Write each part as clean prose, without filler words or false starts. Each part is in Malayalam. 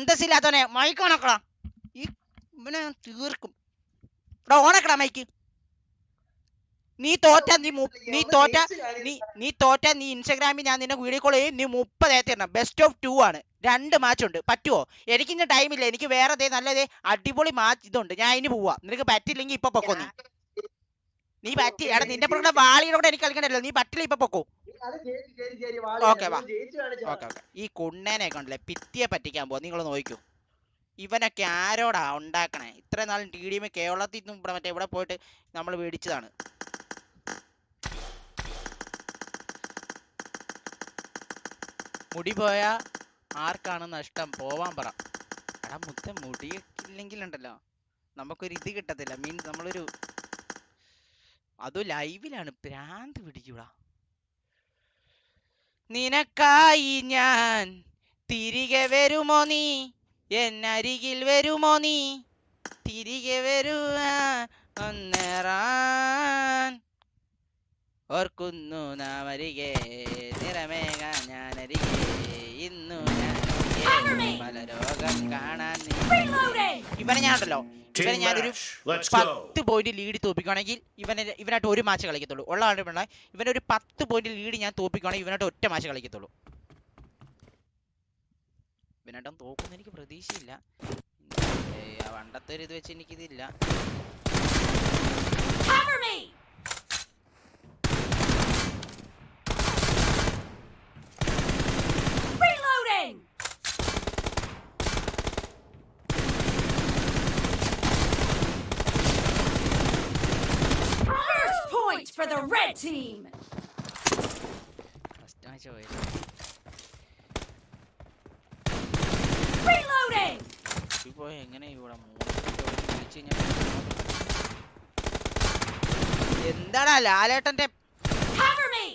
അന്തസ്സില്ലാത്തവനെ മൈക്ക് ഓണക്കടാ. ഈ ഇവനെ തീർക്കും. ഓണക്കടാ മൈക്ക്. നീ തോറ്റ നീ ഇൻസ്റ്റാഗ്രാമിൽ ഞാൻ നിന്നെ വീഡിയോ കോൾ ചെയ്യും. നീ 30 ഏത്തരണം. ബെസ്റ്റ് ഓഫ് 2 ആണ്. 2 മാച്ച് ഉണ്ട്. പറ്റുമോ? എനിക്കിന്ന് ടൈമില്ല. എനിക്ക് വേറെ നല്ലതേ അടിപൊളി മാച്ച് ഇതുണ്ട്. ഞാൻ അതിന് പോവാ. നിനക്ക് പറ്റില്ലെങ്കിൽ ഇപ്പൊ പൊക്കോ. നീ പറ്റി എടാ നിന്റെ പുറകെ വാളിയോടെ എനിക്ക് കളിക്കണ്ടല്ലോ. നീ പറ്റില്ല ഇപ്പൊ പൊക്കോ. ഓക്കെ വാ. ഓക്കെ. ഈ കുണ്ണേനെ കണ്ടില്ലേ ഭിത്തിയെ പറ്റിക്കാൻ പോവാ. നിങ്ങൾ നോക്കൂ. ഇവനൊക്കെ ആരോടാ ഉണ്ടാക്കണേ? ഇത്ര നാളും ടി ഡി എം കേരളത്തിൽ നിന്നും ഇവിടെ മറ്റേ ഇവിടെ പോയിട്ട് നമ്മൾ മേടിച്ചതാണ്. മുടി പോയാ ആർക്കാണ് നഷ്ടം? പോവാൻ പറ. എടാ മുത്ത മുടിയില്ലെങ്കിലുണ്ടല്ലോ നമുക്കൊരു ഇത് കിട്ടത്തില്ല. മീൻസ് നമ്മളൊരു അതും ലൈവിലാണ്. ഭ്രാന്ത് പിടിക്കൂടാ. നിനക്കായി ഞാൻ തിരികെ വരുമോ നീ? എന്നരികിൽ വരുമോ നീ? തിരികെ വരുവാൻ ഒന്നേറാൻ ഓർക്കുന്നു നാം അരികെ നിറമേക ഞാനരികെ ഇന്നു ഞാൻ പല രോഗം കാണാൻ. ഇവനെ ഞാനുണ്ടല്ലോ ഇവനെ ഞാനൊരു 10 പോയിന്റ് ലീഡ് തോപ്പിക്കുകയാണെങ്കിൽ ഇവനായിട്ട് ഒരു മാച്ച് കളിക്കത്തുള്ളൂ. ഉള്ള ആളുടെ ഇവനൊരു 10 പോയിന്റ് ലീഡ് ഞാൻ തോപ്പിക്കുകയാണെങ്കിൽ ഇവനായിട്ട് ഒറ്റ മാച്ച് കളിക്കത്തുള്ളൂ. ഇവനായിട്ടും തോക്കുന്ന എനിക്ക് പ്രതീക്ഷയില്ല. പണ്ടത്തെ ഒരു ഇത് വെച്ച് എനിക്കിതില്ല. For the red team. Reloading. എങ്ങനെ ഇവിടെ എന്താടാ ലാലേട്ടന്റെ cover me.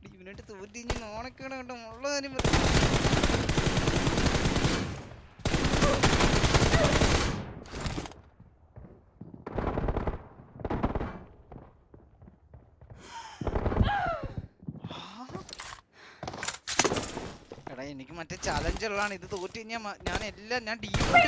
ഇവനായിട്ട് തോറ്റിഞ്ഞ് നോണക്കേട് കണ്ട മുള്ളതിനും എടാ എനിക്ക് മറ്റേ ചലഞ്ച് ഉള്ളതാണ്. ഇത് തോറ്റ് കഴിഞ്ഞാൽ ഞാൻ എല്ലാം ഞാൻ ഡിയുടെ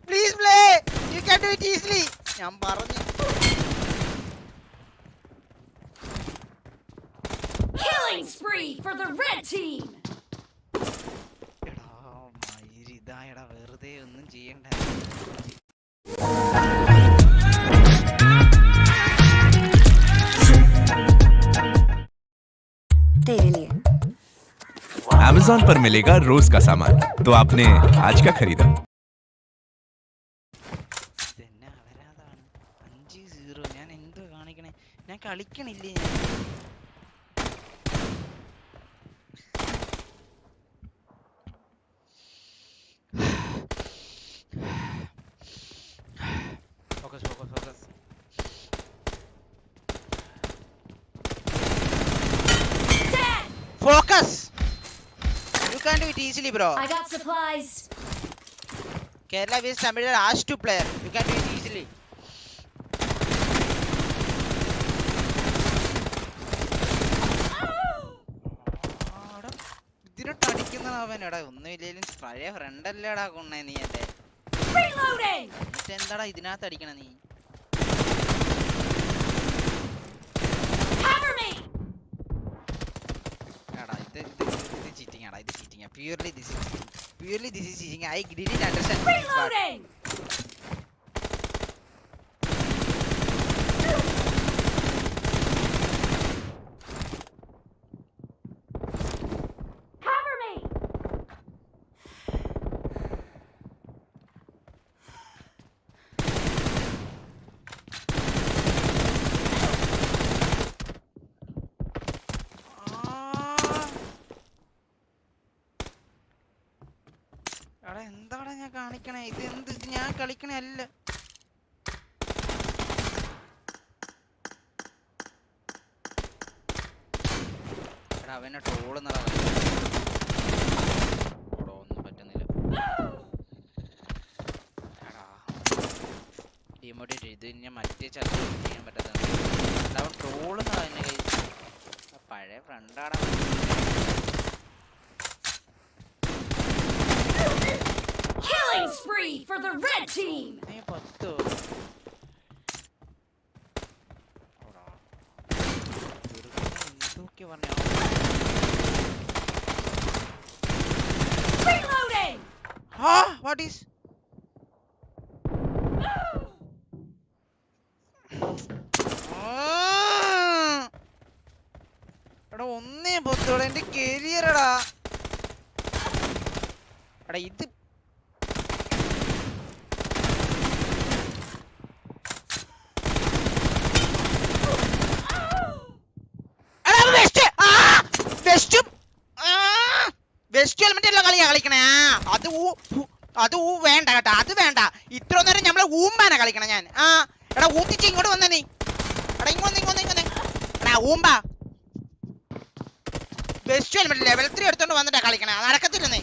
please play you can do it easily. ഞാൻ പറഞ്ഞു. Killing spree for the red team. എടാ മയിരി ഇതായടാ വെറുതെ ഒന്നും ചെയ്യണ്ട. Amazon पर मिलेगा रोज का सामान, तो आपने आज क्या खरीदा? ഞാൻ എന്തോ കാണിക്കണേ? ഞാൻ കളിക്കണില്ലേ? Focus. Focus! You can do it easily, bro. I got supplies. Kerala vs Tamil Nadu has 2 players. You can do it easily. ഇതിനോട്ട് അടിക്കുന്നവൻ എടാ ഒന്നുമില്ലേലും പഴയ ഫ്രണ്ട് അല്ലേടാ കൊണ്ണേ നീ എന്റെ. എന്താടാ ഇതിനകത്ത് അടിക്കണ നീ? Purely this is cheating. I didn't understand. Reloading. Cover me. എടാ എന്താടാ ഞാൻ കാണിക്കണേ? ഇത് എന്ത്? ഇത് ഞാൻ കളിക്കണേ അല്ല. എടാ അവനെ ട്രോളുന്നടാ. ഒന്നും പറ്റുന്നില്ല. എടാ ഡിമോട്ടിവേറ്റ് ഇത് ഞാൻ മറ്റേ ചലഞ്ച് ചെയ്യാൻ പറ്റാത്ത അവൻ ട്രോളുന്നടാ എന്നെ. കൈ പഴയ ഫ്രണ്ടാടാ. Killing spree for the red team. നീ പത്തോ? എന്തൊക്കെ പറഞ്ഞ Reloading. വാട്ട് ഈസ് എടാ ഒന്നേ പൊത്തോടെ എന്റെ കരിയറടാ. എടാ ഇത് വെസ്റ്റ് ഹെൽമെറ്റ് കളിയാ കളിക്കണേ. അത് വേണ്ട കേട്ടാ, അത് വേണ്ട. ഇത്ര നേരം നമ്മളെ ഊമ്പാനാ കളിക്കണ ഞാൻ. എടാ ഊത്തിച്ച് ഇങ്ങോട്ട് വന്നേ നീ. എടാ ഇങ്ങോട്ട് എടാ ഊമ്പാ. വെസ്റ്റ് ഹെൽമെറ്റ് ലെവൽ 3 എടുത്തോണ്ട് വന്നിട്ടാ കളിക്കണേ. നടക്കത്തില്ല നീ.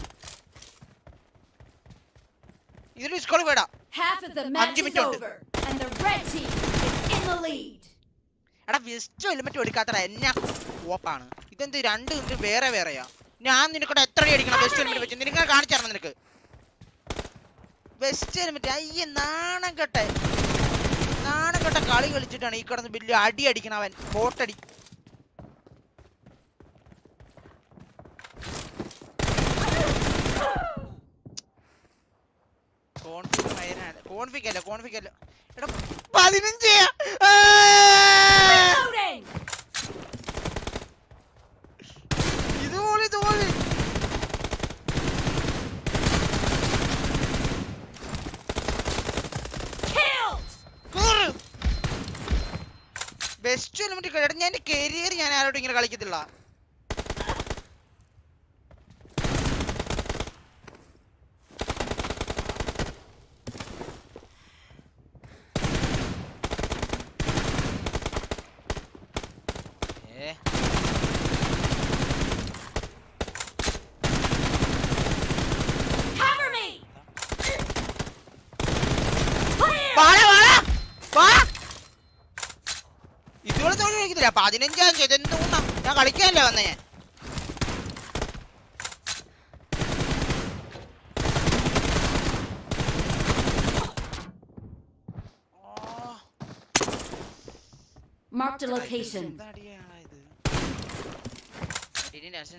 ഇതിൽ സ്കോർ വേടാ. Half of the match is over and the red team is in the lead. എടാ വെസ്റ്റ് ഹെൽമെറ്റ് എടുക്കാത്തടാ എന്നാ ഓപ്പാണ്. ഇതെന്ത് രണ്ട് വേറെ വേറെയാ? ഞാൻ നിനക്കോട് എത്ര അടി അടിക്കണം വെസ്റ്റ് ഹെൽമെറ്റ് വെച്ച്? നിനക്ക് കാണിച്ചു തരണം. നിനക്ക് വെസ്റ്റ് ഹെൽമെറ്റ് അയ്യ നാണം കെട്ട കളി കളിച്ചിട്ടാണ് ഈ കിടന്ന് വലിയ അടി അടിക്കണവൻ. ബോട്ടടി. കോൺഫിക്കല്ല. എടാ 15 Reloading. ഇതുപോലെ ബെസ്റ്റ് ഹെൽമെറ്റ് കളിയാ. ഞാൻ എന്റെ കരിയർ ഞാൻ ആരോടും ഇങ്ങനെ കളിക്കത്തില്ല. Cover me. ഇതുപോലെ തോന്നി കളിക്കത്തില്ല. 15 ഇതെന്തോന്നാ? ഞാൻ കളിക്കാനല്ലേ വന്നേ ഞാൻ. Marked a location.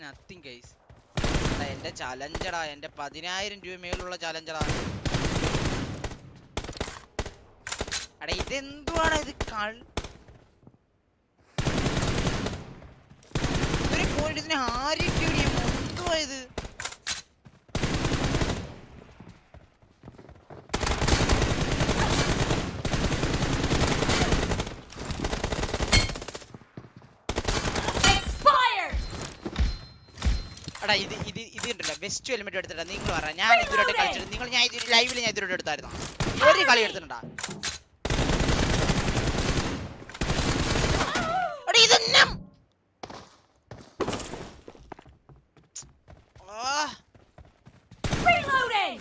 Nothing guys. എന്റെ ചലഞ്ചടാ. എന്റെ 10,000 രൂപ മേലുള്ള ചലഞ്ചടാ. അടേ ഇതെന്തുവാണ് ഇത്? ഇതിന് ആരും എന്തുവാ ഇത്? എടാ ഇത് ഉണ്ടല്ലോ വെസ്റ്റ് ഹെൽമെറ്റ് എടുത്തിട്ടാ നിങ്ങൾ പറ. ഞാൻ ഇതിലോട്ട് കളിച്ചിട്ട് നിങ്ങൾ ഞാൻ ലൈവിൽ ഞാൻ ഇതിലോട്ട് എടുത്തായിരുന്നു. ഒരു കളി എടുത്തിട്ടുണ്ടാ? ഇതെന്നാ Reloading.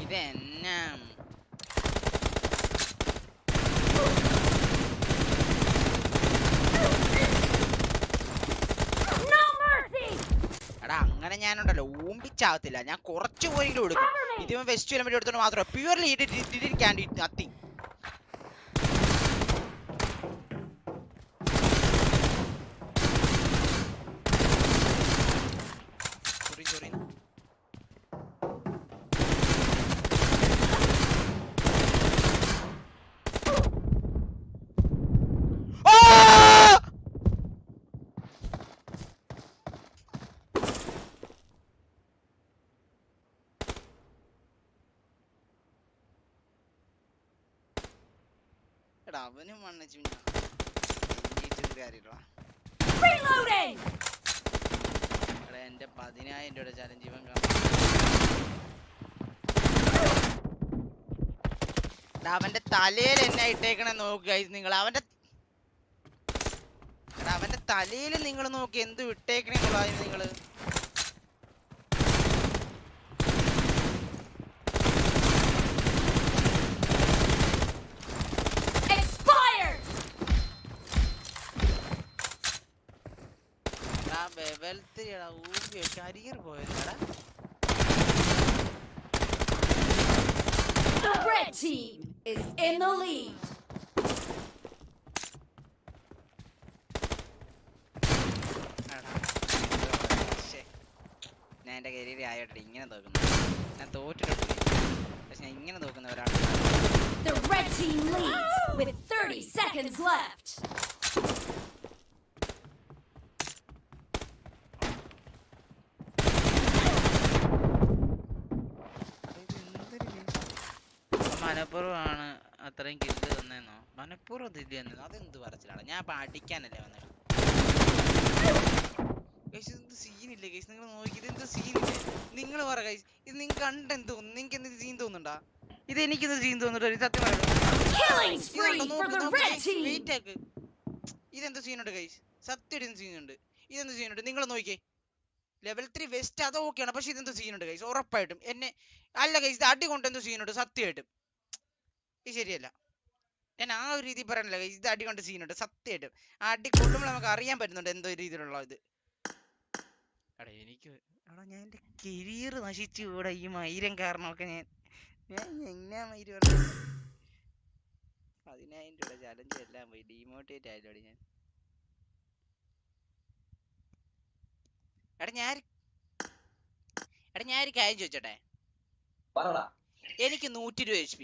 ഇതെന്നാ? എടാ അങ്ങനെ ഞാനുണ്ടല്ലോ ഊമ്പിച്ചാവത്തില്ല. ഞാൻ കുറച്ച് പോയെങ്കിലും എടുക്കും. ഇതിന് വെസ്റ്റ് ഹെൽമെറ്റ് എടുത്തോണ്ട് മാത്രമേ പ്യൂർലി നത്തിങ്. സോറി എടാ അവനും മണ്ണിച്ചു കാര്യമില്ല. Reloading! എടാ എന്റെ 10,000 രൂപയുടെ ചലഞ്ച് ഇവൻ കാണാം. അവന്റെ തലയിൽ എന്നെ ഇട്ടേക്കണേ നോക്കുക നിങ്ങൾ. അവന്റെ തലയിൽ നിങ്ങൾ നോക്കി എന്ത് ഇട്ടേക്കണേ നിങ്ങള്. കരിയർ പോയതാ. The red team is in the lead. ഞാൻ എന്റെ കരിയർ ആയോട്ടെ ഇങ്ങനെ തോക്കുന്നു. ഞാൻ തോറ്റിട്ടുണ്ട്. പക്ഷെ ഞാൻ ഇങ്ങനെ തോക്കുന്ന ഒരാൾ. The red team leads with 30 seconds left. മനപ്പൂർവ്വമാണ് അത്രയും കില്ല് തന്നെന്നോ? മനപ്പൂർവ്വം തിരി തന്നെ. അതെന്ത് പറച്ചിലാണ്? ഞാൻ ഇപ്പൊ അടിക്കാനല്ലേ വന്നത്. ഇതെന്ത് സീനില്ലേ ഗൈസ്? നിങ്ങൾ നോക്കി ഇതെന്ത് സീനില്ലേ? നിങ്ങൾ പറ ഗൈസ്, ഇത് നിങ്ങൾ കണ്ടെന്ത് തോന്നുന്നു? നിങ്ങൾക്ക് എന്ത് സീൻ തോന്നുന്നുണ്ടാ? ഇത് എനിക്കെന്ത് സീൻ തോന്നുന്നുണ്ടോ? സത്യം പറയാം. ഇതെന്ത് സീനുണ്ട് ഗൈസ്? സത്യം സീനുണ്ട്. ഇതെന്ത് സീനുണ്ട്? നിങ്ങൾ നോക്കിയേ. ലെവൽ 3 വെസ്റ്റ് അത് ഓക്കെയാണ്. പക്ഷെ ഇതെന്ത് സീനുണ്ട് ഗൈസ്? ഉറപ്പായിട്ടും എന്നെ അല്ല ഗൈസ്, ഇത് അടി കൊണ്ട് എന്ത് സീനുണ്ട്? സത്യമായിട്ടും ഇത് ശരിയല്ല. ഞാൻ ആ ഒരു രീതി പറയണില്ല ഗൈസ്. ഇത് അടി കൊണ്ട് സീനുണ്ട് സത്യമായിട്ടും. ആ അടി കൊള്ളുമ്പോൾ നമുക്ക് അറിയാൻ പറ്റുന്നുണ്ട് എന്തോ രീതിയിലുള്ള ഇത്. എടാ ഞാൻ എന്റെ കരിയർ നശിച്ചു കൂടെ ഈ മൈരം കാരണമൊക്കെ. ഞാൻ എങ്ങനെയാ മൈര് പറഞ്ഞത്? 10,000 രൂപ ചലഞ്ച് എല്ലാം പോയി. ഡീമോട്ടിവേറ്റ് ആയില്ലോടി ഞാൻ. എടാ ഞാൻ ഒരു കാര്യം ചോദിച്ചോട്ടെ. എനിക്ക് 120 HP,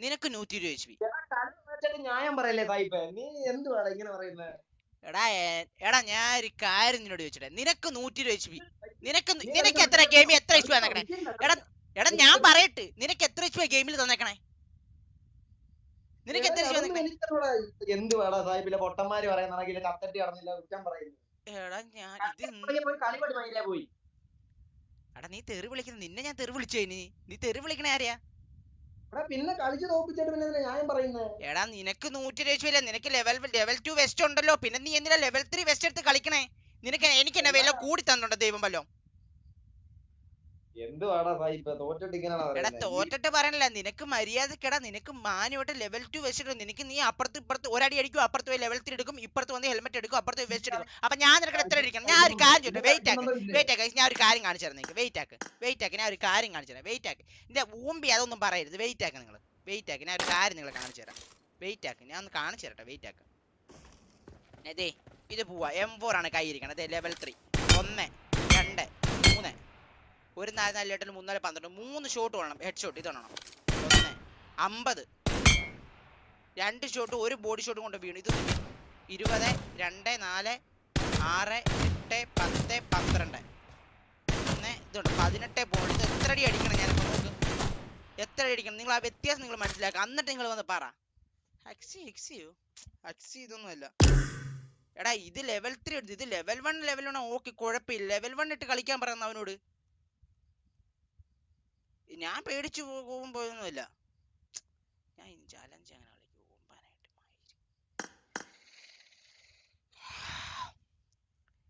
നിനക്ക് 120 HP. ന്യായം പറയല്ലേ സായിപ്പേ? നീ എന്തുവാടാ ഇങ്ങനെ പറയുന്നത്? എടാ ഞാൻ ഒരു കാര്യം നിന്നോട് ചോദിച്ചോട്ടെ. നിനക്ക് 120 HP, നിനക്ക് എത്ര ഗെയിമിൽ എത്ര HP തന്നേക്കണേ? എടാ ഞാൻ പറയട്ടെ, നിനക്ക് എത്ര HP ഗെയിമിൽ തന്നേക്കണേ? നിനക്ക് എത്ര HP തന്നേക്കണേ? എന്തുവാടാ സായിപ്പിലെ പൊട്ടന്മാര് പറയുന്ന കത്തട്ടി നടന്നില്ല കുറ്റം പറയുന്നു. എടാ ഞാൻ പോയി. എടാ നീ തെറി വിളിക്കുന്നത്, നിന്നെ ഞാൻ തെറി വിളിച്ചേ. നീ തെറി വിളിക്കണേ ആരെയാ? പിന്നെ കളിച്ച് തോപ്പിച്ചിട്ട് പിന്നെ ന്യായം പറയുന്നത്. എടാ നിനക്ക് 120 HP ഇല്ല, നിനക്ക് ലെവൽ 2 വെസ്റ്റ് ഉണ്ടല്ലോ. പിന്നെ നീ എന്തിനാ ലെവൽ 3 വെസ്റ്റ് എടുത്ത് കളിക്കണേ? എനിക്ക് എന്നെ വില കൂടി തന്നുണ്ടോ ദൈവം വല്ലോ? എന്തുവാടാ സായിപ്പേ തോറ്റിട്ട് ഇങ്ങനെയാണോ എടാ പറയുന്നത്? തോറ്റിട്ട് പറയണല്ല, നിനക്ക് മര്യാദക്കെടാ. നിനക്ക് മാനുമായിട്ട് ലെവൽ 2 വെസ്റ്റ് എടുക്കും. നിനക്ക് നീ ഇപ്പുറത്ത് ഒരടി അടിക്കും, അപ്പുറത്ത് പോയി ലെവൽ 3 എടുക്കും, ഇപ്പുറത്ത് വന്ന് ഹെൽമെറ്റ് എടുക്കും, അപ്പുറത്ത് പോയി വെസ്റ്റ് എടുക്കും. അപ്പൊ ഞാൻ നിനക്ക് എത്ര അടിക്കണം? ഞാൻ ഒരു കാര്യം ചോദിച്ചു. വെയിറ്റ് ആക്ക്. ഞാൻ ഒരു കാര്യം കാണിച്ചു തരാം നിനക്ക്. വെയിറ്റ് ആക്ക്. ഞാൻ ഒരു കാര്യം കാണിച്ചു തരാം. വെയിറ്റ് ആക്ക്. എന്റെ ഊമ്പി അതൊന്നും പറയരുത്. വെയിറ്റ് ആക്ക് നിങ്ങൾ. വെയിറ്റ് ആക്ക്. ഞാൻ ഒരു കാര്യം നിങ്ങളെ കാണിച്ചു തരാം. വെയിറ്റ് ആക്ക്. ഞാൻ ഒന്ന് കാണിച്ചു തരട്ടെ. വെയിറ്റ് ആക്ക്. അതെ ഇത് പോവാ. M4 ആണ് കൈയിരിക്കണം. അതെ ലെവൽ 3 1 2 3 ഒരു 4 8 3 12 3 ഷോട്ട് വേണം. ഹെഡ് ഷോട്ട് ഇതാണ് 1 50 2 ഷോട്ട് ഒരു ബോഡി ഷോട്ട് കൊണ്ട് വീണു. ഇത് 20 2 4 6 8 10 12 ഇതുണ്ട് 18 ബോൾ. ഇത് എത്ര അടി അടിക്കണം? ഞാനിപ്പോ നോക്ക് എത്ര അടി അടിക്കണം. നിങ്ങൾ ആ വ്യത്യാസം നിങ്ങൾ മനസ്സിലാക്കുക. എന്നിട്ട് നിങ്ങൾ വന്ന് പറ. ഹക്സി ഇതൊന്നുമല്ല. എടാ ഇത് ലെവൽ 3 എടുത്ത്. ഇത് ലെവൽ 1 ഓക്കെ കുഴപ്പമില്ല. ലെവൽ 1 ഇട്ട് കളിക്കാൻ പറയുന്ന അവനോട്. ഞാൻ പേടിച്ചു പോകുമ്പോഴൊന്നുമില്ല. ഞാൻ ചാലഞ്ച് അങ്ങനെ കളിക്കും ഓമ്പാനായിട്ട്.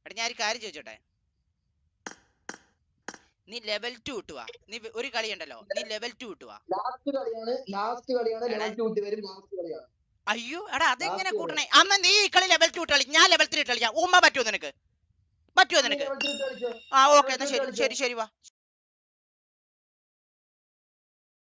എടാ ഞാൻ ഒരു കാര്യം ചോദിച്ചോട്ടെ. നീ ലെവൽ 2 ഇട്ടുവാ. നീ ഒരു കളി ഉണ്ടല്ലോ, നീ ലെവൽ 2 ഇട്ടുവാ. ലാസ്റ്റ് കളിയാണ് ലെവൽ 2 ഇട്ട് വരും. ലാസ്റ്റ് കളിയാണ്. അയ്യോ എടാ അതെങ്ങനെ കൂട്ടണേ? അമ്മ നീ ഈ കളി ലെവൽ 2 ഇട്ട് കളിക്കും, ഞാൻ ലെവൽ 3 ഇട്ട് കളിക്കാം. ഉമ്മ പറ്റുമോ നിനക്ക്? ആ ഓക്കെ എന്നാ ശരി വാ.